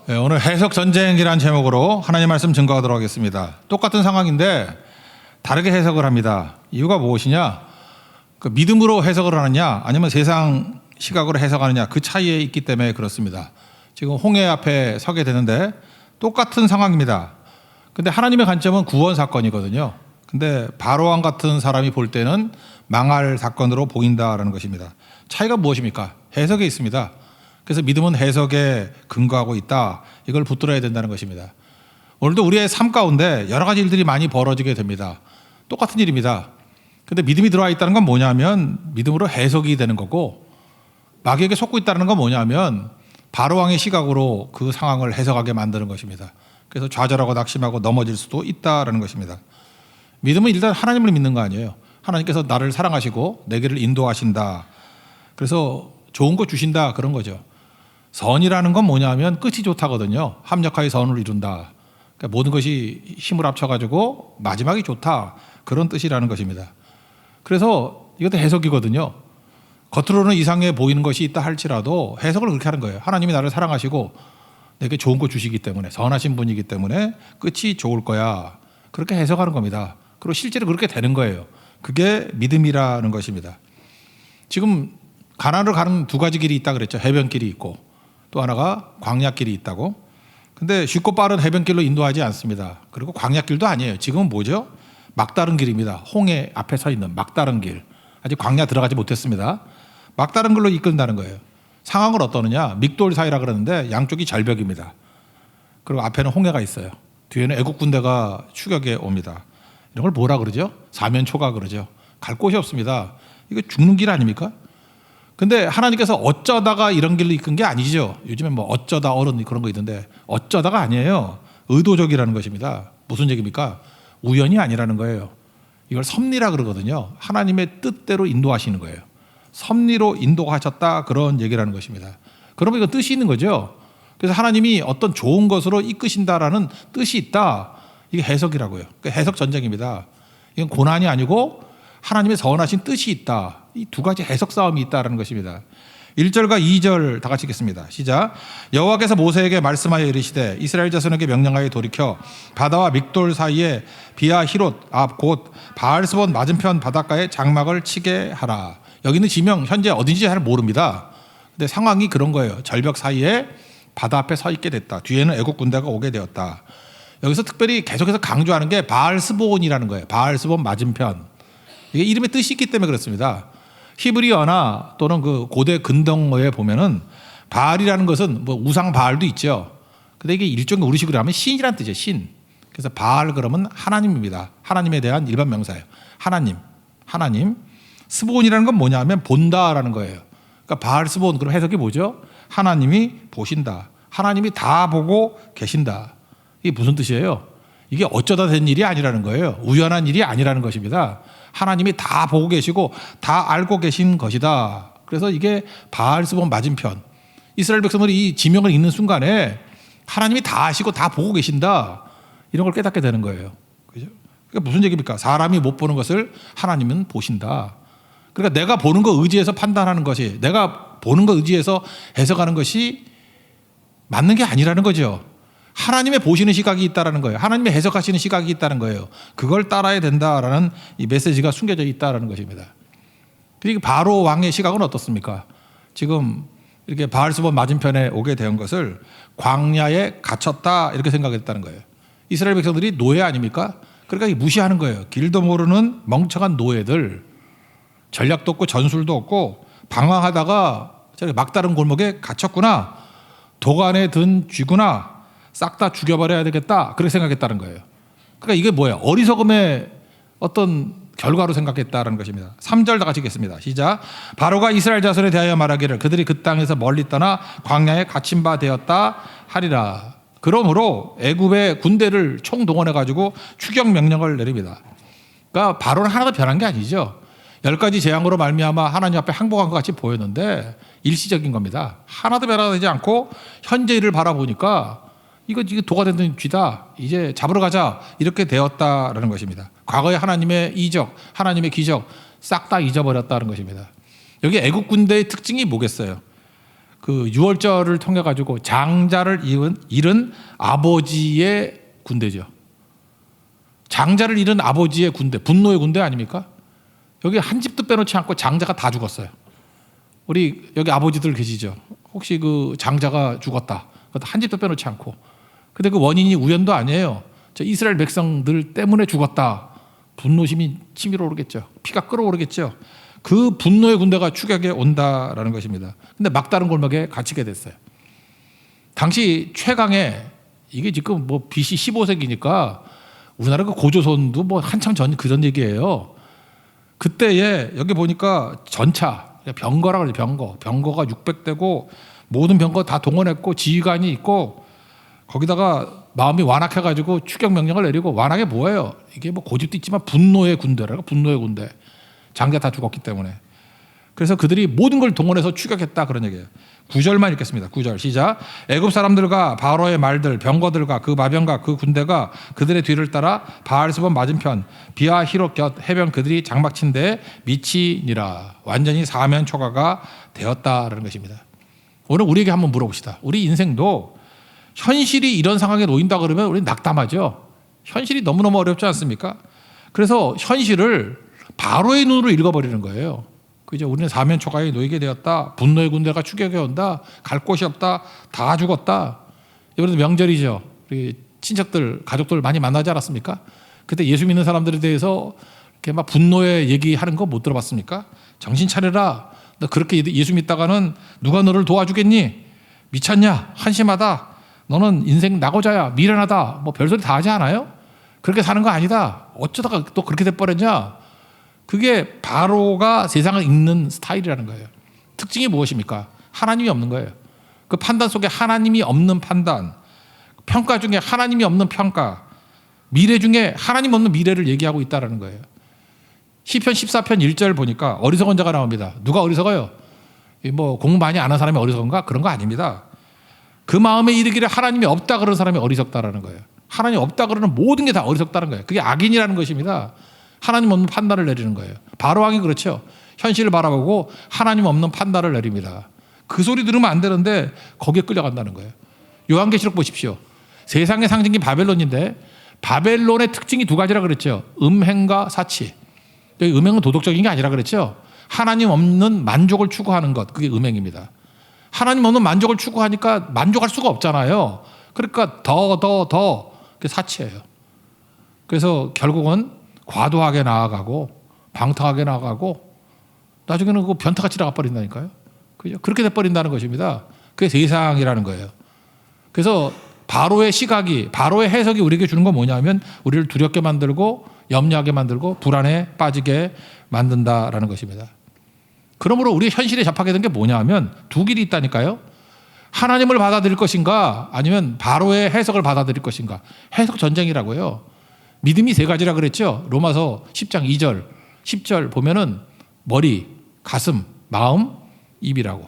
네, 오늘 해석 전쟁이라는 제목으로 하나님 말씀 증거하도록 하겠습니다. 똑같은 상황인데 다르게 해석을 합니다. 이유가 무엇이냐? 그 믿음으로 해석을 하느냐 아니면 세상 시각으로 해석하느냐, 그 차이에 있기 때문에 그렇습니다. 지금 홍해 앞에 서게 되는데 똑같은 상황입니다. 근데 하나님의 관점은 구원 사건이거든요. 근데 바로왕 같은 사람이 볼 때는 망할 사건으로 보인다라는 것입니다. 차이가 무엇입니까? 해석에 있습니다. 그래서 믿음은 해석에 근거하고 있다. 이걸 붙들어야 된다는 것입니다. 오늘도 우리의 삶 가운데 여러 가지 일들이 많이 벌어지게 됩니다. 똑같은 일입니다. 근데 믿음이 들어와 있다는 건 뭐냐면 믿음으로 해석이 되는 거고, 마귀에게 속고 있다는 건 뭐냐면 바로왕의 시각으로 그 상황을 해석하게 만드는 것입니다. 그래서 좌절하고 낙심하고 넘어질 수도 있다는 것입니다. 믿음은 일단 하나님을 믿는 거 아니에요. 하나님께서 나를 사랑하시고 내 길을 인도하신다. 그래서 좋은 거 주신다, 그런 거죠. 선이라는 건 뭐냐면 끝이 좋다거든요. 합력하여 선을 이룬다. 그러니까 모든 것이 힘을 합쳐가지고 마지막이 좋다, 그런 뜻이라는 것입니다. 그래서 이것도 해석이거든요. 겉으로는 이상해 보이는 것이 있다 할지라도 해석을 그렇게 하는 거예요. 하나님이 나를 사랑하시고 내게 좋은 거 주시기 때문에, 선하신 분이기 때문에 끝이 좋을 거야, 그렇게 해석하는 겁니다. 그리고 실제로 그렇게 되는 거예요. 그게 믿음이라는 것입니다. 지금 가나안으로 가는 두 가지 길이 있다 그랬죠. 해변길이 있고 또 하나가 광야길이 있다고. 근데 쉽고 빠른 해변길로 인도하지 않습니다. 그리고 광야길도 아니에요. 지금은 뭐죠? 막다른 길입니다. 홍해 앞에 서 있는 막다른 길. 아직 광야 들어가지 못했습니다. 막다른 길로 이끈다는 거예요. 상황은 어떠느냐? 믹돌 사이라 그러는데 양쪽이 절벽입니다. 그리고 앞에는 홍해가 있어요. 뒤에는 애국 군대가 추격해 옵니다. 이런 걸 뭐라 그러죠? 사면초가 그러죠. 갈 곳이 없습니다. 이거 죽는 길 아닙니까? 근데 하나님께서 어쩌다가 이런 길로 이끈 게 아니죠. 요즘에 뭐 어쩌다 어른 그런 거 있는데 어쩌다가 아니에요. 의도적이라는 것입니다. 무슨 얘기입니까? 우연이 아니라는 거예요. 이걸 섭리라 그러거든요. 하나님의 뜻대로 인도하시는 거예요. 섭리로 인도하셨다, 그런 얘기라는 것입니다. 그러면 이건 뜻이 있는 거죠. 그래서 하나님이 어떤 좋은 것으로 이끄신다라는 뜻이 있다. 이게 해석이라고요. 그러니까 해석 전쟁입니다. 이건 고난이 아니고 하나님의 선하신 뜻이 있다. 이 두 가지 해석 싸움이 있다는 것입니다. 1절과 2절 다 같이 읽겠습니다. 시작. 여호와께서 모세에게 말씀하여 이르시되 이스라엘 자손에게 명령하여 돌이켜 바다와 믹돌 사이에 비아 히롯 앞 곧 바알스본 맞은편 바닷가에 장막을 치게 하라. 여기는 지명 현재 어딘지 잘 모릅니다. 근데 상황이 그런 거예요. 절벽 사이에 바다 앞에 서 있게 됐다. 뒤에는 애국 군대가 오게 되었다. 여기서 특별히 계속해서 강조하는 게 바알스본이라는 거예요. 바알스본 맞은편. 이게 이름의 뜻이 있기 때문에 그렇습니다. 히브리어나 또는 그 고대 근동어에 보면은 바알이라는 것은 뭐 우상 바알도 있죠. 근데 이게 일종의 우리식으로 하면 신이라는 뜻이에요. 신. 그래서 바알 그러면 하나님입니다. 하나님에 대한 일반 명사예요. 하나님. 스본이라는 건 뭐냐면 본다라는 거예요. 그러니까 바알 스본, 그럼 해석이 뭐죠? 하나님이 보신다. 하나님이 다 보고 계신다. 이게 무슨 뜻이에요? 이게 어쩌다 된 일이 아니라는 거예요. 우연한 일이 아니라는 것입니다. 하나님이 다 보고 계시고 다 알고 계신 것이다. 그래서 이게 바알스본 맞은편. 이스라엘 백성들이 이 지명을 읽는 순간에 하나님이 다 아시고 다 보고 계신다, 이런 걸 깨닫게 되는 거예요. 그죠? 그러니까 무슨 얘기입니까? 사람이 못 보는 것을 하나님은 보신다. 그러니까 내가 보는 거 의지해서 판단하는 것이, 내가 보는 거 의지해서 해석하는 것이 맞는 게 아니라는 거죠. 하나님의 보시는 시각이 있다는 거예요. 하나님의 해석하시는 시각이 있다는 거예요. 그걸 따라야 된다라는 이 메시지가 숨겨져 있다는 것입니다. 그리고 바로 왕의 시각은 어떻습니까? 지금 이렇게 바알스본 맞은편에 오게 된 것을 광야에 갇혔다, 이렇게 생각했다는 거예요. 이스라엘 백성들이 노예 아닙니까? 그러니까 무시하는 거예요. 길도 모르는 멍청한 노예들, 전략도 없고 전술도 없고 방황하다가 저기 막다른 골목에 갇혔구나, 도간에 든 쥐구나, 싹 다 죽여버려야 되겠다, 그렇게 생각했다는 거예요. 그러니까 이게 뭐예요? 어리석음의 어떤 결과로 생각했다는 것입니다. 3절 다 같이 읽겠습니다. 시작. 바로가 이스라엘 자손에 대하여 말하기를 그들이 그 땅에서 멀리 떠나 광야에 갇힌 바 되었다 하리라. 그러므로 애굽의 군대를 총동원해 가지고 추격 명령을 내립니다. 그러니까 바로는 하나도 변한 게 아니죠. 10가지 재앙으로 말미암아 하나님 앞에 항복한 것 같이 보였는데 일시적인 겁니다. 하나도 변화되지 않고 현재 일을 바라보니까 이거 도가 된 쥐다, 이제 잡으러 가자, 이렇게 되었다라는 것입니다. 과거에 하나님의 이적, 하나님의 기적 싹 다 잊어버렸다는 것입니다. 여기 애국 군대의 특징이 뭐겠어요? 그 유월절을 통해 가지고 장자를 잃은 아버지의 군대죠. 장자를 잃은 아버지의 군대, 분노의 군대 아닙니까? 여기 한 집도 빼놓지 않고 장자가 다 죽었어요. 우리 여기 아버지들 계시죠? 혹시 그 장자가 죽었다. 그것도 한 집도 빼놓지 않고. 근데 그 원인이 우연도 아니에요. 저 이스라엘 백성들 때문에 죽었다. 분노심이 치밀어 오르겠죠. 피가 끓어오르겠죠. 그 분노의 군대가 추격에 온다라는 것입니다. 근데 막다른 골목에 갇히게 됐어요. 당시 최강의, 이게 지금 뭐 BC 15세기니까 우리나라 그 고조선도 뭐 한참 전 그런 얘기예요. 그때에 여기 보니까 전차, 병거라 그러죠. 병거가 600대고 모든 병거 다 동원했고 지휘관이 있고 거기다가 마음이 완악해가지고 추격 명령을 내리고, 완악이 뭐예요? 이게 뭐 고집도 있지만 분노의 군대라고. 분노의 군대. 장자 다 죽었기 때문에. 그래서 그들이 모든 걸 동원해서 추격했다 그런 얘기예요. 9절만 읽겠습니다. 9절 시작. 애굽 사람들과 바로의 말들, 병거들과 그 마병과 그 군대가 그들의 뒤를 따라 바알스본 맞은편 비아 히롯 곁 해변 그들이 장막친 데에 미치니라. 완전히 사면 초가가 되었다라는 것입니다. 오늘 우리에게 한번 물어봅시다. 우리 인생도 현실이 이런 상황에 놓인다 그러면 우리 낙담하죠. 현실이 너무너무 어렵지 않습니까? 그래서 현실을 바로의 눈으로 읽어버리는 거예요. 그죠? 우리는 사면 초가에 놓이게 되었다. 분노의 군대가 추격해 온다. 갈 곳이 없다. 다 죽었다. 이번에도 명절이죠. 우리 친척들, 가족들 많이 만나지 않았습니까? 그때 예수 믿는 사람들에 대해서 이렇게 막 분노의 얘기하는 거 못 들어봤습니까? 정신 차려라. 너 그렇게 예수 믿다가는 누가 너를 도와주겠니? 미쳤냐? 한심하다. 너는 인생 낙오자야. 미련하다. 뭐 별소리 다 하지 않아요? 그렇게 사는 거 아니다. 어쩌다가 또 그렇게 돼버렸냐? 그게 바로가 세상을 읽는 스타일이라는 거예요. 특징이 무엇입니까? 하나님이 없는 거예요. 그 판단 속에 하나님이 없는 판단, 평가 중에 하나님이 없는 평가, 미래 중에 하나님 없는 미래를 얘기하고 있다는 거예요. 시편 14편 1절 보니까 어리석은 자가 나옵니다. 누가 어리석어요? 뭐 공부 많이 안 한 사람이 어리석은가? 그런 거 아닙니다. 그 마음에 이르기를 하나님이 없다 그러는 사람이 어리석다라는 거예요. 하나님이 없다 그러는 모든 게 다 어리석다는 거예요. 그게 악인이라는 것입니다. 하나님 없는 판단을 내리는 거예요. 바로왕이 그렇죠. 현실을 바라보고 하나님 없는 판단을 내립니다. 그 소리 들으면 안 되는데 거기에 끌려간다는 거예요. 요한계시록 보십시오. 세상의 상징이 바벨론인데 바벨론의 특징이 두 가지라 그랬죠. 음행과 사치. 여기 음행은 도덕적인 게 아니라 그랬죠. 하나님 없는 만족을 추구하는 것, 그게 음행입니다. 하나님 없는 만족을 추구하니까 만족할 수가 없잖아요. 그러니까 더 그게 사치예요. 그래서 결국은 과도하게 나아가고 방탕하게 나아가고 나중에는 그 변태같이 나가버린다니까요. 그죠? 그렇게 돼버린다는 것입니다. 그게 세상이라는 거예요. 그래서 바로의 시각이, 바로의 해석이 우리에게 주는 건 뭐냐면 우리를 두렵게 만들고 염려하게 만들고 불안에 빠지게 만든다라는 것입니다. 그러므로 우리 현실에 접하게 된 게 뭐냐 하면 두 길이 있다니까요. 하나님을 받아들일 것인가 아니면 바로의 해석을 받아들일 것인가. 해석 전쟁이라고요. 믿음이 세 가지라 그랬죠. 로마서 10장 2절 10절 보면은 머리, 가슴, 마음, 입이라고.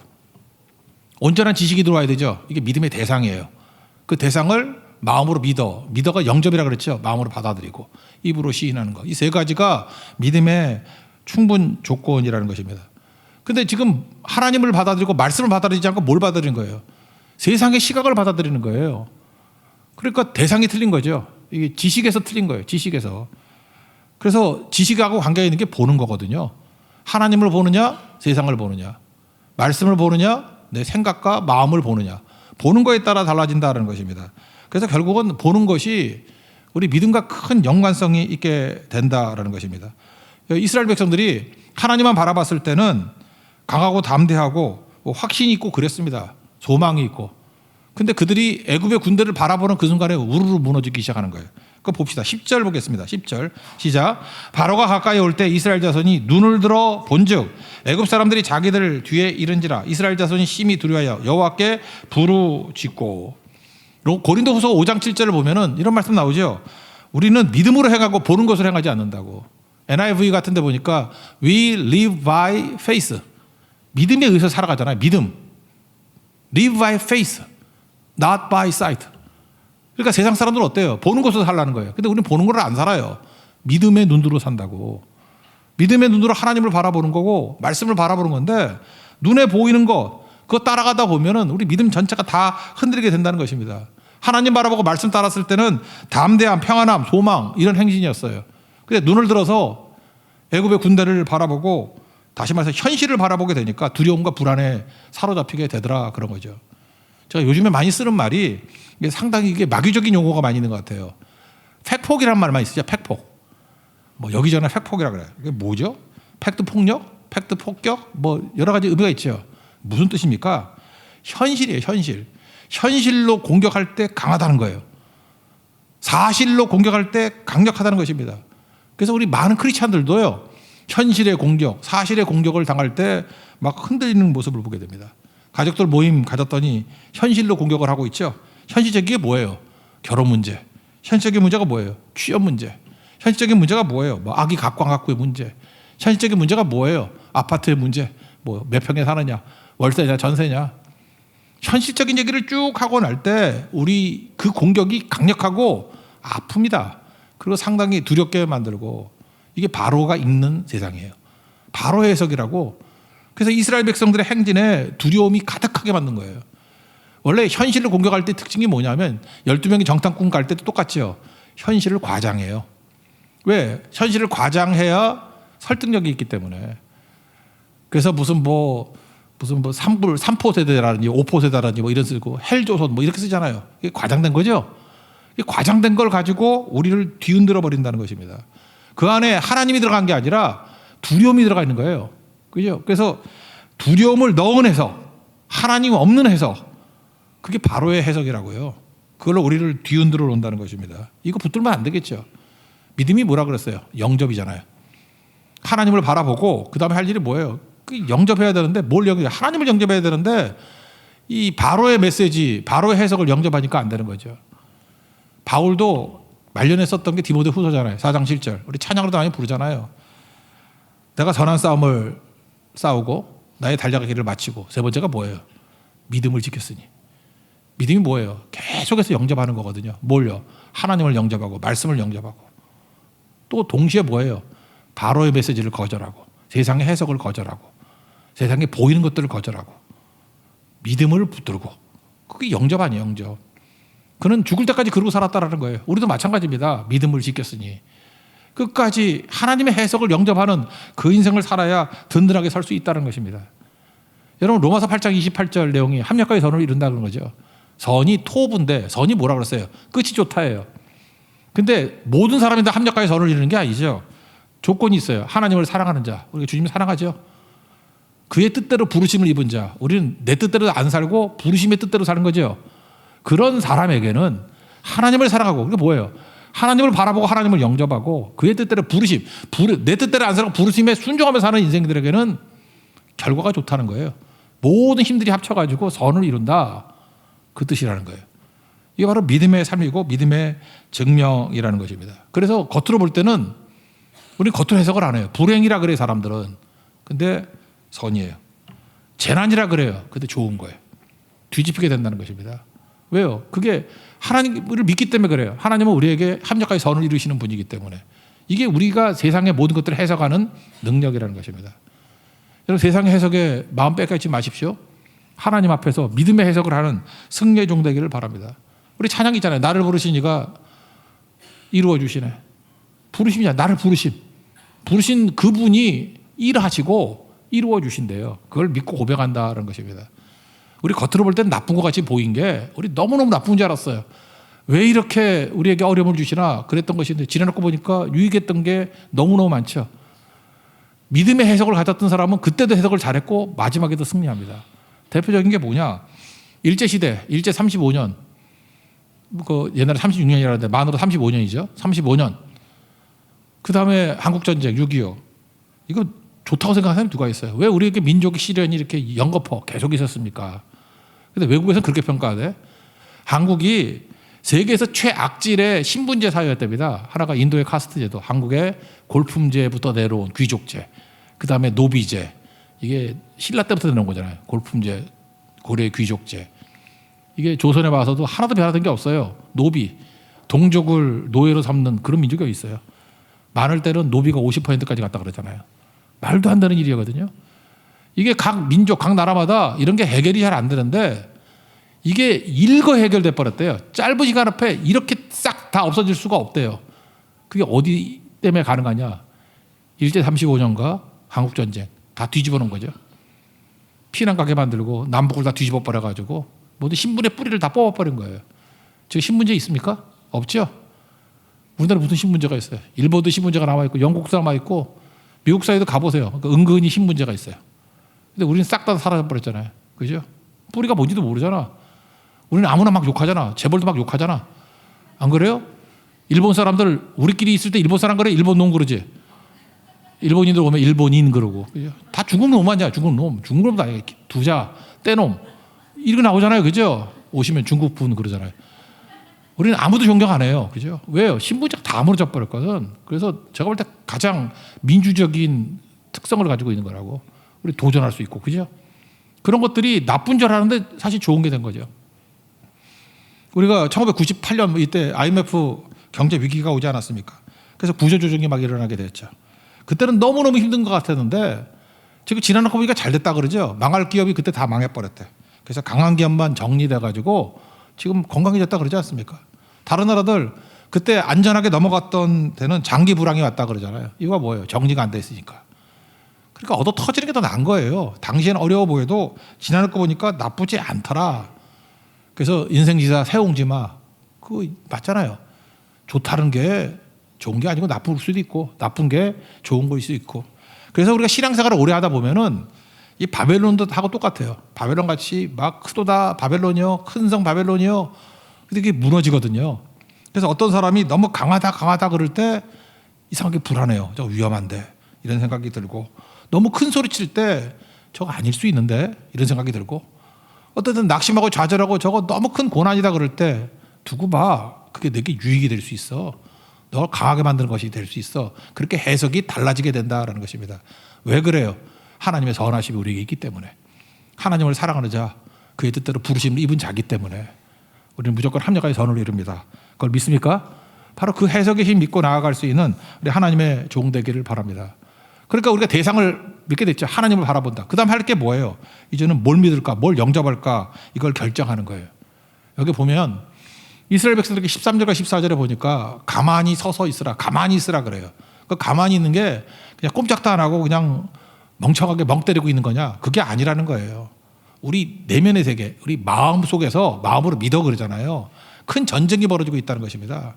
온전한 지식이 들어와야 되죠. 이게 믿음의 대상이에요. 그 대상을 마음으로 믿어가 영접이라 그랬죠. 마음으로 받아들이고 입으로 시인하는 거. 이 세 가지가 믿음의 충분 조건이라는 것입니다. 근데 지금 하나님을 받아들이고 말씀을 받아들이지 않고 뭘 받아들이는 거예요? 세상의 시각을 받아들이는 거예요. 그러니까 대상이 틀린 거죠. 이게 지식에서 틀린 거예요. 지식에서. 그래서 지식하고 관계가 있는 게 보는 거거든요. 하나님을 보느냐, 세상을 보느냐, 말씀을 보느냐, 내 생각과 마음을 보느냐. 보는 거에 따라 달라진다는 것입니다. 그래서 결국은 보는 것이 우리 믿음과 큰 연관성이 있게 된다는 것입니다. 이스라엘 백성들이 하나님만 바라봤을 때는 강하고 담대하고 확신이 있고 그랬습니다. 소망이 있고. 근데 그들이 애굽의 군대를 바라보는 그 순간에 우르르 무너지기 시작하는 거예요. 그거 봅시다. 10절 보겠습니다. 10절 시작. 바로가 가까이 올 때 이스라엘 자손이 눈을 들어 본즉 애굽 사람들이 자기들 뒤에 이른지라 이스라엘 자손이 심히 두려워하여 여호와께 부르짖고. 고린도후서 5장 7절을 보면은 이런 말씀 나오죠. 우리는 믿음으로 행하고 보는 것으로 행하지 않는다고. NIV 같은 데 보니까 we live by faith. 믿음에 의해서 살아가잖아요. 믿음. live by faith. not by sight. 그러니까 세상 사람들은 어때요? 보는 것으로 살라는 거예요. 근데 우리는 보는 걸 안 살아요. 믿음의 눈으로 산다고. 믿음의 눈으로 하나님을 바라보는 거고 말씀을 바라보는 건데 눈에 보이는 것, 그거 따라가다 보면은 우리 믿음 전체가 다 흔들리게 된다는 것입니다. 하나님 바라보고 말씀 따랐을 때는 담대함, 평안함, 소망 이런 행진이었어요. 근데 눈을 들어서 애굽의 군대를 바라보고 다시 말해서 현실을 바라보게 되니까 두려움과 불안에 사로잡히게 되더라 그런 거죠. 제가 요즘에 많이 쓰는 말이 이게 상당히 이게 마귀적인 용어가 많이 있는 것 같아요. 팩폭이라는 말 많이 쓰죠. 팩폭. 뭐 여기저기 팩폭이라 그래요. 이게 뭐죠? 팩트 폭력, 팩트 폭격, 뭐 여러 가지 의미가 있죠. 무슨 뜻입니까? 현실이에요, 현실. 현실로 공격할 때 강하다는 거예요. 사실로 공격할 때 강력하다는 것입니다. 그래서 우리 많은 크리스찬들도요, 현실의 공격, 사실의 공격을 당할 때 막 흔들리는 모습을 보게 됩니다. 가족들 모임 가졌더니 현실로 공격을 하고 있죠. 현실적인 게 뭐예요? 결혼 문제. 현실적인 문제가 뭐예요? 취업 문제. 현실적인 문제가 뭐예요? 뭐 아기 각광학구의 문제. 현실적인 문제가 뭐예요? 아파트의 문제. 뭐 몇 평에 사느냐, 월세냐, 전세냐. 현실적인 얘기를 쭉 하고 날 때 우리 그 공격이 강력하고 아픕니다. 그리고 상당히 두렵게 만들고, 이게 바로가 있는 세상이에요. 바로 해석이라고. 그래서 이스라엘 백성들의 행진에 두려움이 가득하게 만든 거예요. 원래 현실을 공격할 때 특징이 뭐냐면 12명이 정탐꾼 갈 때도 똑같죠. 현실을 과장해요. 왜? 현실을 과장해야 설득력이 있기 때문에. 그래서 무슨 3포 세대라든지 5포 세대라든지 뭐 이런 쓰고 헬조선 뭐 이렇게 쓰잖아요. 이게 과장된 거죠. 이 과장된 걸 가지고 우리를 뒤흔들어 버린다는 것입니다. 그 안에 하나님이 들어간 게 아니라 두려움이 들어가 있는 거예요. 그죠? 그래서 두려움을 넣은 해석, 하나님 없는 해석, 그게 바로의 해석이라고요. 그걸로 우리를 뒤흔들어 놓는다는 것입니다. 이거 붙들면 안 되겠죠. 믿음이 뭐라 그랬어요? 영접이잖아요. 하나님을 바라보고 그 다음에 할 일이 뭐예요? 영접해야 되는데 뭘 영접? 하나님을 영접해야 되는데 이 바로의 메시지, 바로의 해석을 영접하니까 안 되는 거죠. 바울도 말년에 썼던 게 디모데 후서잖아요. 4장 7절. 우리 찬양으로도 많이 부르잖아요. 내가 선한 싸움을 싸우고 나의 달려갈 길을 마치고, 세 번째가 뭐예요? 믿음을 지켰으니. 믿음이 뭐예요? 계속해서 영접하는 거거든요. 뭘요? 하나님을 영접하고 말씀을 영접하고, 또 동시에 뭐예요? 바로의 메시지를 거절하고, 세상의 해석을 거절하고, 세상에 보이는 것들을 거절하고, 믿음을 붙들고. 그게 영접 아니에요, 영접. 그는 죽을 때까지 그러고 살았다라는 거예요. 우리도 마찬가지입니다. 믿음을 지켰으니. 끝까지 하나님의 해석을 영접하는 그 인생을 살아야 든든하게 설 수 있다는 것입니다. 여러분, 로마서 8장 28절 내용이 합력과의 선을 이룬다는 거죠. 선이 토부인데, 선이 뭐라 그랬어요? 끝이 좋다예요. 근데 모든 사람이 다 합력과의 선을 이루는 게 아니죠. 조건이 있어요. 하나님을 사랑하는 자. 우리가 주님을 사랑하죠. 그의 뜻대로 부르심을 입은 자. 우리는 내 뜻대로 안 살고 부르심의 뜻대로 사는 거죠. 그런 사람에게는 하나님을 사랑하고, 그게 뭐예요? 하나님을 바라보고 하나님을 영접하고 그의 뜻대로 부르심, 내 뜻대로 안 살고 부르심에 순종하며 사는 인생들에게는 결과가 좋다는 거예요. 모든 힘들이 합쳐가지고 선을 이룬다. 그 뜻이라는 거예요. 이게 바로 믿음의 삶이고 믿음의 증명이라는 것입니다. 그래서 겉으로 볼 때는 우리 겉으로 해석을 안 해요. 불행이라 그래요, 사람들은. 근데 선이에요. 재난이라 그래요. 근데 좋은 거예요. 뒤집히게 된다는 것입니다. 왜요? 그게 하나님을 믿기 때문에 그래요. 하나님은 우리에게 합력하여 선을 이루시는 분이기 때문에. 이게 우리가 세상의 모든 것들을 해석하는 능력이라는 것입니다. 여러분, 세상의 해석에 마음 뺏기지 마십시오. 하나님 앞에서 믿음의 해석을 하는 승리의 종 되기를 바랍니다. 우리 찬양 있잖아요. 나를 부르신 이가 이루어 주시네. 부르심이잖아요. 나를 부르신 그분이 일하시고 이루어 주신대요. 그걸 믿고 고백한다는 것입니다. 우리 겉으로 볼 때는 나쁜 것 같이 보인 게 우리 너무너무 나쁜 줄 알았어요. 왜 이렇게 우리에게 어려움을 주시나 그랬던 것인데, 지나놓고 보니까 유익했던 게 너무너무 많죠. 믿음의 해석을 가졌던 사람은 그때도 해석을 잘했고 마지막에도 승리합니다. 대표적인 게 뭐냐? 일제시대, 일제 35년. 그 옛날에 36년이라는데 만으로 35년이죠. 35년. 그 다음에 한국전쟁 6.25. 이거 좋다고 생각하는 사람이 누가 있어요? 왜 우리에게 민족의 시련이 이렇게 연거푸 계속 있었습니까? 근데 외국에서는 그렇게 평가하대. 한국이 세계에서 최악질의 신분제 사회였답니다. 하나가 인도의 카스트 제도, 한국의 골품제부터 내려온 귀족제, 그 다음에 노비제. 이게 신라 때부터 내려온 거잖아요. 골품제, 고려의 귀족제. 이게 조선에 와서도 하나도 변화된 게 없어요. 노비, 동족을 노예로 삼는 그런 민족이 있어요. 많을 때는 노비가 50%까지 갔다 그러잖아요. 말도 안 되는 일이거든요. 이게 각 민족, 각 나라마다 이런 게 해결이 잘 안 되는데 이게 일거 해결돼 버렸대요. 짧은 시간 앞에 이렇게 싹 다 없어질 수가 없대요. 그게 어디 때문에 가능하냐? 일제 35년과 한국전쟁 다 뒤집어 놓은 거죠. 피난 가게 만들고 남북을 다 뒤집어 버려가지고 모두 신분의 뿌리를 다 뽑아버린 거예요. 지금 신분제 있습니까? 없죠. 우리나라 무슨 신분제가 있어요? 일본도 신분제가 남아 있고 영국도 남아 있고 미국 사회도 가보세요. 그러니까 은근히 신분제가 있어요. 근데 우리는 싹 다 사라져 버렸잖아요. 그죠? 뿌리가 뭔지도 모르잖아. 우리는 아무나 막 욕하잖아. 재벌도 막 욕하잖아. 안 그래요? 일본 사람들 우리끼리 있을 때 일본 사람 그래? 일본 놈 그러지. 일본인들 오면 일본인 그러고. 그죠? 다 중국 놈 아니야. 중국 놈. 중국 놈도 아니야. 두자, 떼놈. 이렇게 나오잖아요. 그죠? 오시면 중국 분 그러잖아요. 우리는 아무도 존경 안 해요. 그죠? 왜요? 신분제가 다 무너져 버렸거든. 그래서 제가 볼 때 가장 민주적인 특성을 가지고 있는 거라고. 우리 도전할 수 있고. 그죠? 그런 것들이 나쁜 줄 아는데 사실 좋은 게 된 거죠. 우리가 1998년 이때 IMF 경제 위기가 오지 않았습니까? 그래서 구조조정이 막 일어나게 됐죠. 그때는 너무너무 힘든 것 같았는데 지금 지나놓고 보니까 잘 됐다 그러죠. 망할 기업이 그때 다 망해버렸대. 그래서 강한 기업만 정리돼가지고 지금 건강해졌다 그러지 않습니까? 다른 나라들 그때 안전하게 넘어갔던 데는 장기 불황이 왔다 그러잖아요. 이거 뭐예요? 정리가 안 돼 있으니까. 그러니까 얻어 터지는 게 더 나은 거예요. 당시에는 어려워 보여도 지나놓고 보니까 나쁘지 않더라. 그래서 인생지사 세옹지마 그거 맞잖아요. 좋다는 게 좋은 게 아니고 나쁠 수도 있고 나쁜 게 좋은 거일 수도 있고. 그래서 우리가 신앙생활을 오래 하다 보면은 이 바벨론도 하고 똑같아요. 바벨론 같이 막 크도다 바벨론이요, 큰 성 바벨론이요. 근데 이게 무너지거든요. 그래서 어떤 사람이 너무 강하다 그럴 때 이상하게 불안해요. 저거 위험한데 이런 생각이 들고 너무 큰 소리 칠 때 저거 아닐 수 있는데 이런 생각이 들고 어쨌든 낙심하고 좌절하고 저거 너무 큰 고난이다 그럴 때 두고 봐. 그게 내게 유익이 될 수 있어. 널 강하게 만드는 것이 될 수 있어. 그렇게 해석이 달라지게 된다라는 것입니다. 왜 그래요? 하나님의 선하심이 우리에게 있기 때문에. 하나님을 사랑하는 자, 그의 뜻대로 부르심을 입은 자기 때문에 우리는 무조건 합력하여 선을 이룹니다. 그걸 믿습니까? 바로 그 해석의 힘 믿고 나아갈 수 있는 우리 하나님의 종 되기를 바랍니다. 그러니까 우리가 대상을 믿게 됐죠. 하나님을 바라본다. 그 다음 할 게 뭐예요? 이제는 뭘 믿을까? 뭘 영접할까? 이걸 결정하는 거예요. 여기 보면 이스라엘 백성들에게 13절과 14절에 보니까 가만히 서서 있으라. 가만히 있으라 그래요. 그 가만히 있는 게 그냥 꼼짝도 안 하고 그냥 멍청하게 멍 때리고 있는 거냐? 그게 아니라는 거예요. 우리 내면의 세계, 우리 마음 속에서 마음으로 믿어 그러잖아요. 큰 전쟁이 벌어지고 있다는 것입니다.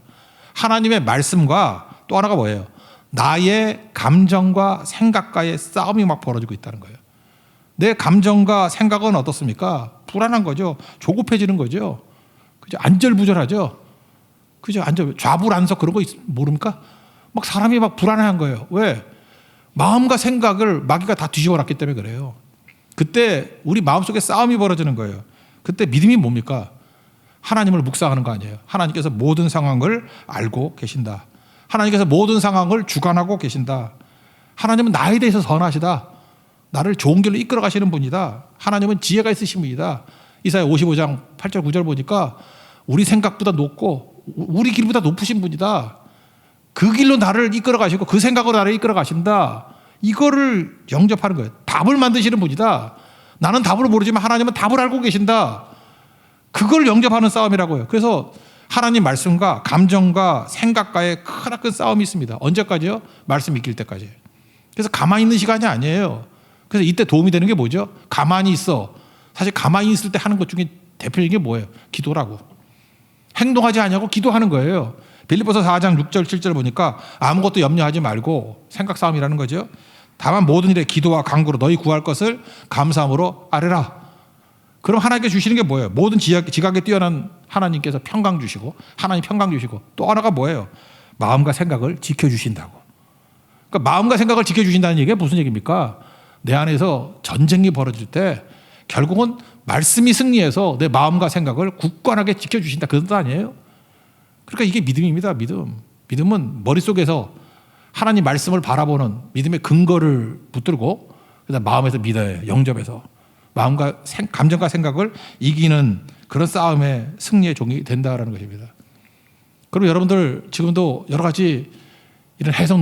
하나님의 말씀과 또 하나가 뭐예요? 나의 감정과 생각과의 싸움이 막 벌어지고 있다는 거예요. 내 감정과 생각은 어떻습니까? 불안한 거죠. 조급해지는 거죠. 그죠? 안절부절하죠. 그죠? 좌불안석 그런 거 모릅니까? 막 사람이 막 불안한 거예요. 왜? 마음과 생각을 마귀가 다 뒤집어 놨기 때문에 그래요. 그때 우리 마음속에 싸움이 벌어지는 거예요. 그때 믿음이 뭡니까? 하나님을 묵상하는 거 아니에요. 하나님께서 모든 상황을 알고 계신다. 하나님께서 모든 상황을 주관하고 계신다. 하나님은 나에 대해서 선하시다. 나를 좋은 길로 이끌어 가시는 분이다. 하나님은 지혜가 있으신 분이다. 이사야 55장 8절 9절 보니까 우리 생각보다 높고 우리 길보다 높으신 분이다. 그 길로 나를 이끌어 가시고 그 생각으로 나를 이끌어 가신다. 이거를 영접하는 거예요. 답을 만드시는 분이다. 나는 답을 모르지만 하나님은 답을 알고 계신다. 그걸 영접하는 싸움이라고요. 그래서 하나님 말씀과 감정과 생각과의 크나큰 싸움이 있습니다. 언제까지요? 말씀 익힐 때까지. 그래서 가만히 있는 시간이 아니에요. 그래서 이때 도움이 되는 게 뭐죠? 가만히 있어. 사실 가만히 있을 때 하는 것 중에 대표적인 게 뭐예요? 기도라고. 행동하지 않냐고 기도하는 거예요. 빌립보서 4장 6절 7절 보니까 아무것도 염려하지 말고 생각 싸움이라는 거죠. 다만 모든 일에 기도와 간구로 너희 구할 것을 감사함으로 아뢰라. 그럼 하나님께 주시는 게 뭐예요? 모든 지각에 뛰어난 하나님께서 평강 주시고 하나님 평강 주시고 또 하나가 뭐예요? 마음과 생각을 지켜주신다고. 그러니까 마음과 생각을 지켜주신다는 얘기가 무슨 얘기입니까? 내 안에서 전쟁이 벌어질 때 결국은 말씀이 승리해서 내 마음과 생각을 굳건하게 지켜주신다. 그 뜻 아니에요? 그러니까 이게 믿음입니다. 믿음은 머릿속에서 하나님 말씀을 바라보는 믿음의 근거를 붙들고 그다음 마음에서 믿어요. 영접해서. 마음과 감정과 생각을 이기는 그런 싸움의 승리의 종이 된다라는 것입니다. 그럼 여러분들 지금도 여러 가지 이런 해석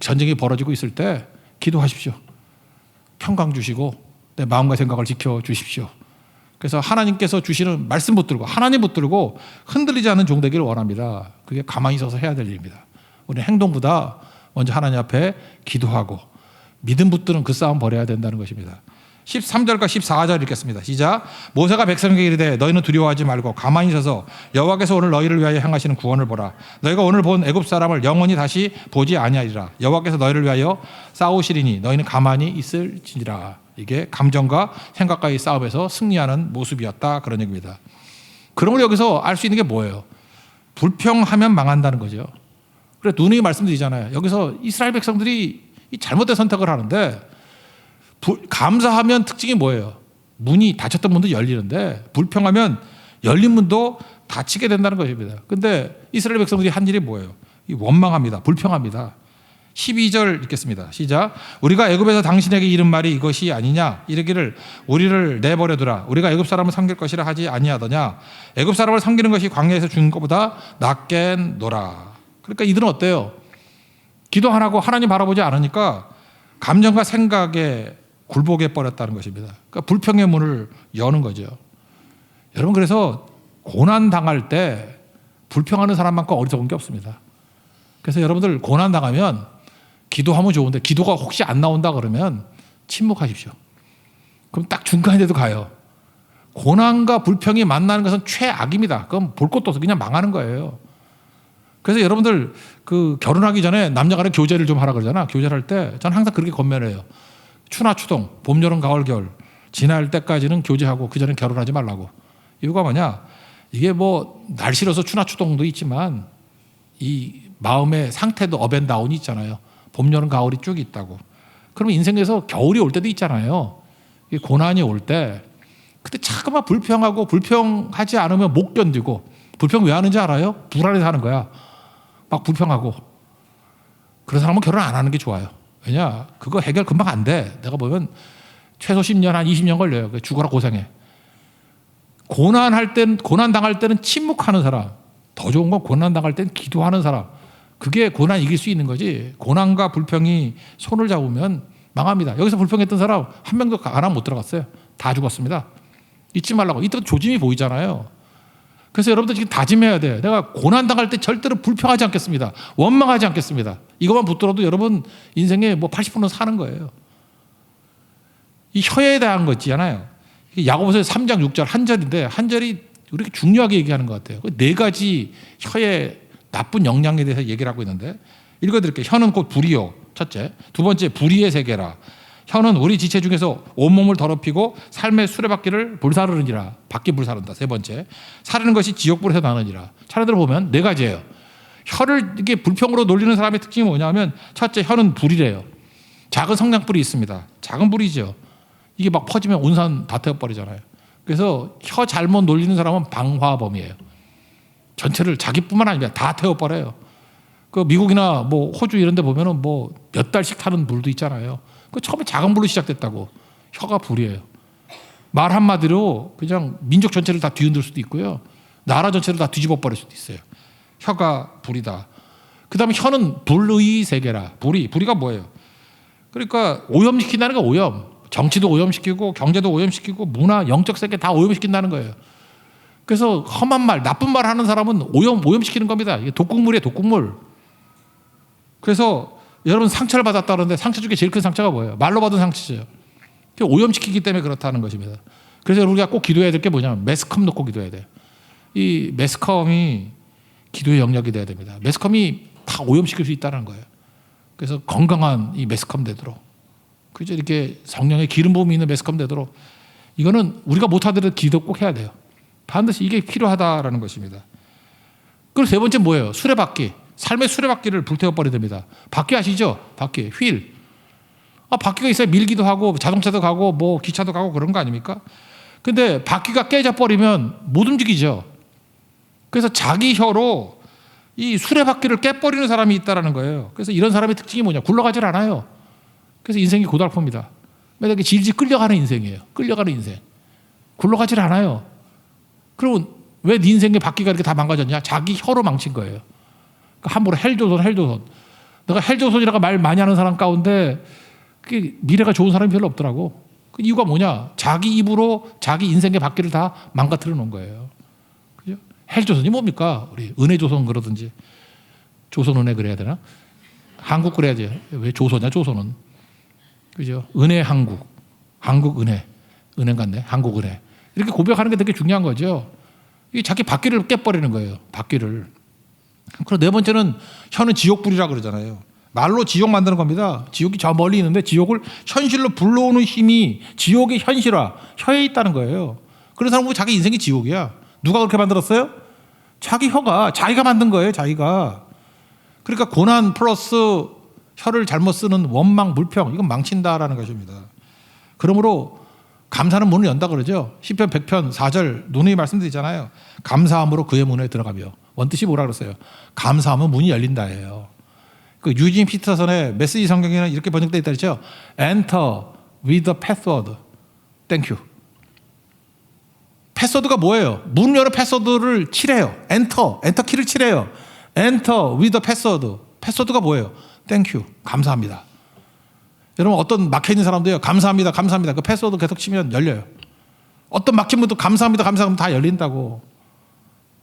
전쟁이 벌어지고 있을 때 기도하십시오. 평강 주시고 내 마음과 생각을 지켜주십시오. 그래서 하나님께서 주시는 말씀 붙들고 하나님 붙들고 흔들리지 않는 종 되기를 원합니다. 그게 가만히 서서 해야 될 일입니다. 우리 행동보다 먼저 하나님 앞에 기도하고 믿음 붙드는 그 싸움 벌여야 된다는 것입니다. 13절과 14절 읽겠습니다. 시작. 모세가 백성에게 이르되 너희는 두려워하지 말고 가만히 서서 여호와께서 오늘 너희를 위하여 행하시는 구원을 보라. 너희가 오늘 본 애굽 사람을 영원히 다시 보지 아니하리라. 여호와께서 너희를 위하여 싸우시리니 너희는 가만히 있을지니라. 이게 감정과 생각과의 싸움에서 승리하는 모습이었다, 그런 얘기입니다. 그런 걸 여기서 알 수 있는 게 뭐예요? 불평하면 망한다는 거죠. 그래 누누이 말씀드리잖아요. 여기서 이스라엘 백성들이 이 잘못된 선택을 하는데 감사하면 특징이 뭐예요? 문이 닫혔던 문도 열리는데 불평하면 열린 문도 닫히게 된다는 것입니다. 근데 이스라엘 백성들이 한 일이 뭐예요? 원망합니다. 불평합니다. 12절 읽겠습니다. 시작. 우리가 애굽에서 당신에게 이른 말이 이것이 아니냐? 이르기를 우리를 내버려두라. 우리가 애굽 사람을 섬길 것이라 하지 아니하더냐? 애굽 사람을 섬기는 것이 광야에서 죽는 것보다 낫겠노라. 그러니까 이들은 어때요? 기도 안 하고 하나님 바라보지 않으니까 감정과 생각에 굴복해 버렸다는 것입니다. 그러니까 불평의 문을 여는 거죠. 여러분, 그래서 고난 당할 때 불평하는 사람만큼 어리석은 게 없습니다. 그래서 여러분들 고난 당하면 기도하면 좋은데 기도가 혹시 안 나온다 그러면 침묵하십시오. 그럼 딱 중간에도 가요. 고난과 불평이 만나는 것은 최악입니다. 그럼 볼 것도 없어. 그냥 망하는 거예요. 그래서 여러분들 그 결혼하기 전에 남녀간에 교제를 좀 하라 그러잖아. 교제를 할 때 저는 항상 그렇게 권면해요. 추나 추동, 봄, 여름, 가을, 겨울 지날 때까지는 교제하고 그 전에 결혼하지 말라고. 이유가 뭐냐? 이게 뭐 날 싫어서 추나 추동도 있지만 이 마음의 상태도 업앤다운이 있잖아요. 봄, 여름, 가을이 쭉 있다고. 그러면 인생에서 겨울이 올 때도 있잖아요. 이 고난이 올 때 그때 자꾸만 불평하고 불평하지 않으면 못 견디고. 불평 왜 하는지 알아요? 불안해서 하는 거야. 막 불평하고. 그런 사람은 결혼 안 하는 게 좋아요. 왜냐? 그거 해결 금방 안 돼. 내가 보면 최소 10년, 한 20년 걸려요. 죽어라 고생해. 고난 당할 때는 침묵하는 사람. 더 좋은 건 고난 당할 때는 기도하는 사람. 그게 고난 이길 수 있는 거지. 고난과 불평이 손을 잡으면 망합니다. 여기서 불평했던 사람 한 명도 가난 못 들어갔어요. 다 죽었습니다. 잊지 말라고. 이때 조짐이 보이잖아요. 그래서 여러분들 지금 다짐해야 돼요. 내가 고난 당할 때 절대로 불평하지 않겠습니다. 원망하지 않겠습니다. 이것만 붙들어도 여러분 인생에 뭐 80%는 사는 거예요. 이 혀에 대한 거 있잖아요. 야고보서 3장 6절 한 절인데 한 절이 이렇게 중요하게 얘기하는 것 같아요. 네 가지 혀의 나쁜 영향에 대해서 얘기를 하고 있는데 읽어드릴게요. 혀는 곧 불이요. 첫째. 두 번째, 불의의 세계라. 혀는 우리 지체 중에서 온몸을 더럽히고 삶의 수레바퀴를 불사르느니라. 바퀴 불사른다. 세 번째, 사르는 것이 지옥불에서 나느니라. 차례대로 보면 네 가지예요. 혀를 이게 불평으로 놀리는 사람의 특징이 뭐냐면 첫째, 혀는 불이래요. 작은 성냥불이 있습니다. 작은 불이죠. 이게 막 퍼지면 온 산 다 태워버리잖아요. 그래서 혀 잘못 놀리는 사람은 방화범이에요. 전체를 자기뿐만 아니라 다 태워버려요. 그 미국이나 뭐 호주 이런 데 보면은 뭐 몇 달씩 타는 불도 있잖아요. 그 처음에 작은 불로 시작됐다고. 혀가 불이에요. 말 한마디로 그냥 민족 전체를 다 뒤흔들 수도 있고요. 나라 전체를 다 뒤집어 버릴 수도 있어요. 혀가 불이다. 그 다음에 혀는 불의 세계라. 불의가 뭐예요? 그러니까 오염시킨다는 게 오염. 정치도 오염시키고 경제도 오염시키고 문화, 영적 세계 다 오염시킨다는 거예요. 그래서 험한 말, 나쁜 말 하는 사람은 오염시키는 겁니다. 이게 독극물이에요, 독극물. 그래서 여러분 상처를 받았다 그러는데 상처 중에 제일 큰 상처가 뭐예요? 말로 받은 상처죠. 오염시키기 때문에 그렇다는 것입니다. 그래서 우리가 꼭 기도해야 될 게 뭐냐면 매스컴 놓고 기도해야 돼요. 이 매스컴이 기도의 영역이 돼야 됩니다. 매스컴이 다 오염시킬 수 있다는 거예요. 그래서 건강한 이 매스컴 되도록, 그죠? 이렇게 성령의 기름 부음이 있는 매스컴 되도록, 이거는 우리가 못하더라도 기도 꼭 해야 돼요. 반드시 이게 필요하다라는 것입니다. 그리고 세 번째 뭐예요? 수레바퀴. 삶의 수레바퀴를 불태워버려야 됩니다. 바퀴 아시죠? 바퀴, 휠. 바퀴가 있어야 밀기도 하고 자동차도 가고 뭐 기차도 가고 그런 거 아닙니까? 근데 바퀴가 깨져버리면 못 움직이죠. 그래서 자기 혀로 이 수레바퀴를 깨버리는 사람이 있다는 거예요. 그래서 이런 사람의 특징이 뭐냐? 굴러가질 않아요. 그래서 인생이 고달픕니다. 매일 질질 끌려가는 인생이에요. 끌려가는 인생. 굴러가질 않아요. 그럼 왜 네 인생의 바퀴가 이렇게 다 망가졌냐? 자기 혀로 망친 거예요. 함부로 헬조선. 내가 헬조선이라고 말 많이 하는 사람 가운데 그게 미래가 좋은 사람이 별로 없더라고. 그 이유가 뭐냐? 자기 입으로 자기 인생의 바퀴를 다 망가뜨려 놓은 거예요. 그죠? 헬조선이 뭡니까? 우리 은혜조선 그러든지 조선은혜 그래야 되나? 한국 그래야지. 왜 조선이야? 조선은. 그죠? 은혜 한국, 한국 은혜, 은혜 같네. 한국 은혜. 이렇게 고백하는 게 되게 중요한 거죠. 이 자기 바퀴를 깨버리는 거예요. 바퀴를. 그리고 네 번째는 혀는 지옥불이라 그러잖아요. 말로 지옥 만드는 겁니다. 지옥이 저 멀리 있는데 지옥을 현실로 불러오는 힘이 지옥의 현실화, 혀에 있다는 거예요. 그런 사람은 자기 인생이 지옥이야. 누가 그렇게 만들었어요? 자기 혀가, 자기가 만든 거예요. 자기가. 그러니까 고난 플러스 혀를 잘못 쓰는 원망, 물평, 이건 망친다라는 것입니다. 그러므로 감사는 문을 연다 그러죠. 시편 100편 4절 누누이 말씀드리잖아요. 감사함으로 그의 문에 들어가며. 원뜻이 뭐라 그랬어요? 감사하면 문이 열린다예요. 그 유진 피터슨의 메시지 성경에는 이렇게 번역되어 있다 그랬죠. Enter with the password. Thank you. 패스워드가 뭐예요? 문 열어 패스워드를 칠해요. 엔터 키를 칠해요. Enter with the password. 패스워드가 뭐예요? Thank you. 감사합니다. 여러분 어떤 막혀 있는 사람도요. 감사합니다. 감사합니다. 그 패스워드 계속 치면 열려요. 어떤 막힌 분도 감사합니다. 감사합니다. 다 열린다고.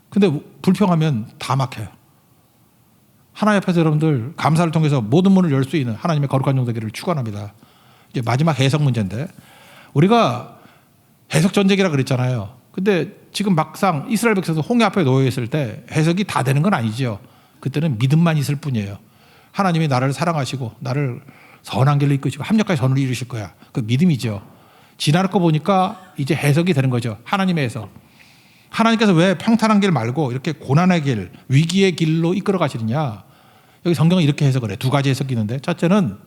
근데 불평하면 다 막혀요. 하나님 앞에서 여러분들 감사를 통해서 모든 문을 열 수 있는 하나님의 거룩한 종 되기를 축원합니다. 이제 마지막 해석 문제인데 우리가 해석 전쟁이라 그랬잖아요. 근데 지금 막상 이스라엘 백성도 홍해 앞에 놓여 있을 때 해석이 다 되는 건 아니죠. 그때는 믿음만 있을 뿐이에요. 하나님이 나를 사랑하시고 나를 선한 길로 이끄시고 합력하여 선을 이루실 거야. 그 믿음이죠. 지나갈 거 보니까 이제 해석이 되는 거죠. 하나님의 해석. 하나님께서 왜 평탄한 길 말고 이렇게 고난의 길, 위기의 길로 이끌어 가시느냐. 여기 성경은 이렇게 해석을 해. 두 가지 해석이 있는데 첫째는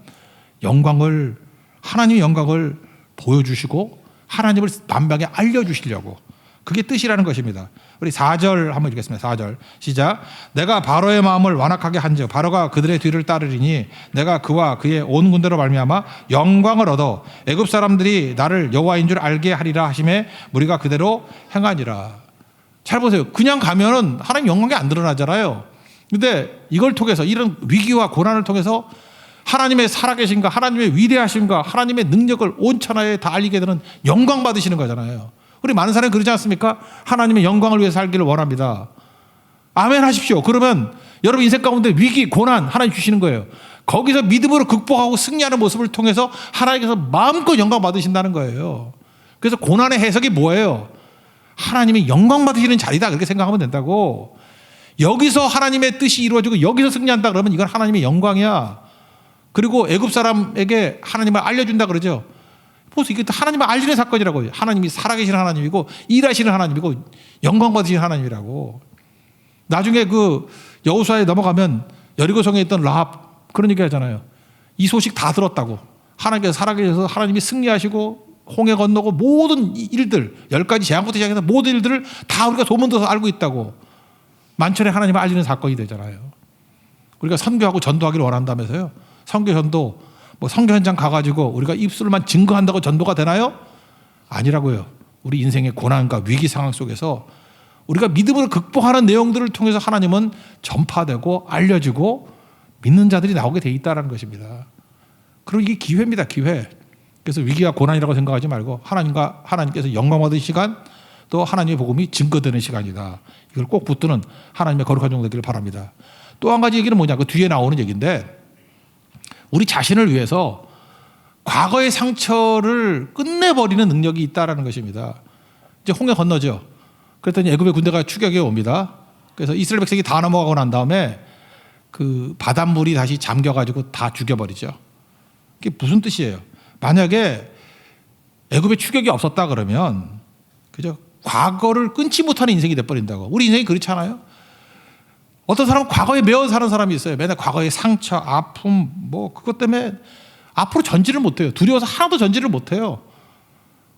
하나님의 영광을 보여주시고 하나님을 만방에 알려주시려고. 그게 뜻이라는 것입니다. 우리 4절 한번 읽겠습니다. 4절 시작. 내가 바로의 마음을 완악하게 한즉 바로가 그들의 뒤를 따르리니 내가 그와 그의 온 군대로 말미암아 영광을 얻어 애굽 사람들이 나를 여호와인 줄 알게 하리라 하심에 우리가 그대로 행하니라. 잘 보세요. 그냥 가면은 하나님 영광이 안 드러나잖아요. 근데 이걸 통해서 이런 위기와 고난을 통해서 하나님의 살아계신가, 하나님의 위대하심과 하나님의 능력을 온 천하에 다 알리게 되는 영광 받으시는 거잖아요. 우리 많은 사람이 그러지 않습니까? 하나님의 영광을 위해 살기를 원합니다. 아멘 하십시오. 그러면 여러분 인생 가운데 위기, 고난 하나님 주시는 거예요. 거기서 믿음으로 극복하고 승리하는 모습을 통해서 하나님께서 마음껏 영광 받으신다는 거예요. 그래서 고난의 해석이 뭐예요? 하나님이 영광 받으시는 자리다 그렇게 생각하면 된다고. 여기서 하나님의 뜻이 이루어지고 여기서 승리한다 그러면 이건 하나님의 영광이야. 그리고 애굽 사람에게 하나님을 알려준다 그러죠. 보세요. 이게 하나님을 알리는 사건이라고요. 하나님이 살아계시는 하나님이고 일하시는 하나님이고 영광 받으시는 하나님이라고. 나중에 그 여호수아에 넘어가면 여리고성에 있던 라합 그런 얘기 하잖아요. 이 소식 다 들었다고. 하나님께서 살아계셔서 하나님이 승리하시고 홍해 건너고 모든 일들 10가지 재앙부터 시작해서 모든 일들을 다 우리가 소문 들어서 알고 있다고. 만천에 하나님을 알리는 사건이 되잖아요. 우리가 선교하고 전도하기를 원한다면서요. 선교 전도 뭐 선교 현장 가가지고 우리가 입술만 증거한다고 전도가 되나요? 아니라고요. 우리 인생의 고난과 위기 상황 속에서 우리가 믿음으로 극복하는 내용들을 통해서 하나님은 전파되고 알려지고 믿는 자들이 나오게 돼 있다는 것입니다. 그리고 이게 기회입니다. 기회. 그래서 위기가 고난이라고 생각하지 말고 하나님께서 영광 받은 시간 또 하나님의 복음이 증거되는 시간이다. 이걸 꼭 붙드는 하나님의 거룩한 종 되기를 바랍니다. 또 한 가지 얘기는 뭐냐. 그 뒤에 나오는 얘기인데 우리 자신을 위해서 과거의 상처를 끝내버리는 능력이 있다는 것입니다. 이제 홍해 건너죠. 그랬더니 애굽의 군대가 추격해 옵니다. 그래서 이스라엘 백성이 다 넘어가고 난 다음에 그 바닷물이 다시 잠겨가지고 다 죽여버리죠. 그게 무슨 뜻이에요? 만약에 애굽의 추격이 없었다 그러면 그죠? 과거를 끊지 못하는 인생이 돼버린다고. 우리 인생이 그렇잖아요. 어떤 사람은 과거에 매어 사는 사람이 있어요. 맨날 과거의 상처, 아픔, 뭐 그것 때문에 앞으로 전진을 못해요. 두려워서 하나도 전진을 못해요.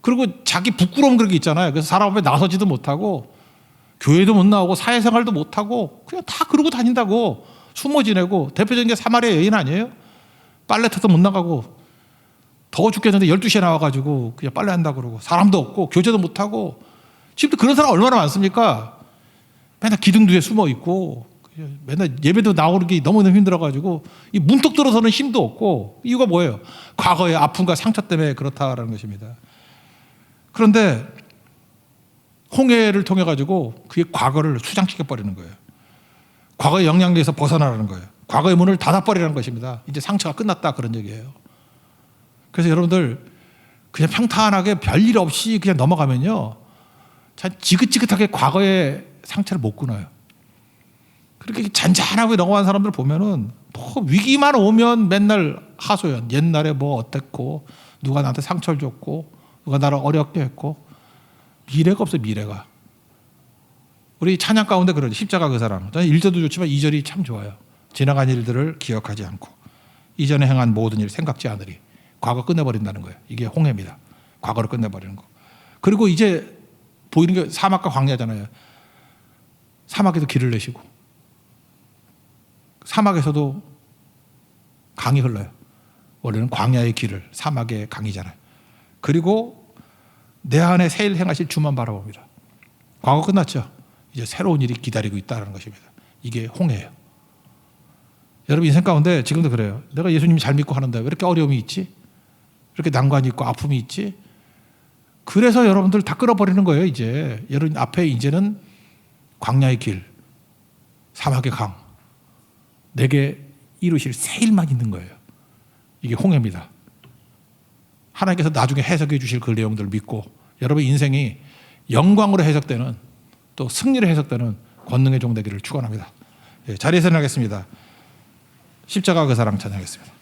그리고 자기 부끄러움 그런 게 있잖아요. 그래서 사람 앞에 나서지도 못하고 교회도 못 나오고 사회생활도 못하고 그냥 다 그러고 다닌다고. 숨어 지내고. 대표적인 게 사마리아 여인 아니에요? 빨래터도 못 나가고 더워 죽겠는데 12시에 나와가지고 그냥 빨래한다고 그러고 사람도 없고 교제도 못하고 지금도 그런 사람 얼마나 많습니까? 맨날 기둥 뒤에 숨어 있고 맨날 예배도 나오기 너무너무 힘들어가지고 이 문득 들어서는 힘도 없고 이유가 뭐예요? 과거의 아픔과 상처 때문에 그렇다라는 것입니다. 그런데 홍해를 통해 가지고 그게 과거를 수장시켜 버리는 거예요. 과거의 영향력에서 벗어나라는 거예요. 과거의 문을 닫아버리라는 것입니다. 이제 상처가 끝났다 그런 얘기예요. 그래서 여러분들 그냥 평탄하게 별일 없이 그냥 넘어가면요, 참 지긋지긋하게 과거의 상처를 못 끊어요. 그렇게 잔잔하게 넘어간 사람들 보면은 뭐 위기만 오면 맨날 하소연. 옛날에 뭐 어땠고 누가 나한테 상처를 줬고 누가 나를 어렵게 했고 미래가 없어요. 미래가. 우리 찬양 가운데 그러죠. 십자가 그 사람. 저는 1절도 좋지만 2절이 참 좋아요. 지나간 일들을 기억하지 않고 이전에 행한 모든 일 생각지 않으리. 과거 끝내버린다는 거예요. 이게 홍해입니다. 과거를 끝내버리는 거. 그리고 이제 보이는 게 사막과 광야잖아요. 사막에도 길을 내시고 사막에서도 강이 흘러요. 원래는 광야의 길을, 사막의 강이잖아요. 그리고 내 안에 새 일 행하실 주만 바라봅니다. 과거 끝났죠. 이제 새로운 일이 기다리고 있다는 것입니다. 이게 홍해예요. 여러분 인생 가운데 지금도 그래요. 내가 예수님 잘 믿고 하는데 왜 이렇게 어려움이 있지? 이렇게 난관이 있고 아픔이 있지? 그래서 여러분들 다 끌어버리는 거예요. 이제 여러분 앞에 이제는 광야의 길, 사막의 강, 내게 이루실 새 일만 있는 거예요. 이게 홍해입니다. 하나님께서 나중에 해석해 주실 그 내용들을 믿고 여러분 인생이 영광으로 해석되는 또 승리로 해석되는 권능의 종 되기를 축원합니다. 자리에서 일어나겠습니다. 십자가 그 사랑 찬양하겠습니다.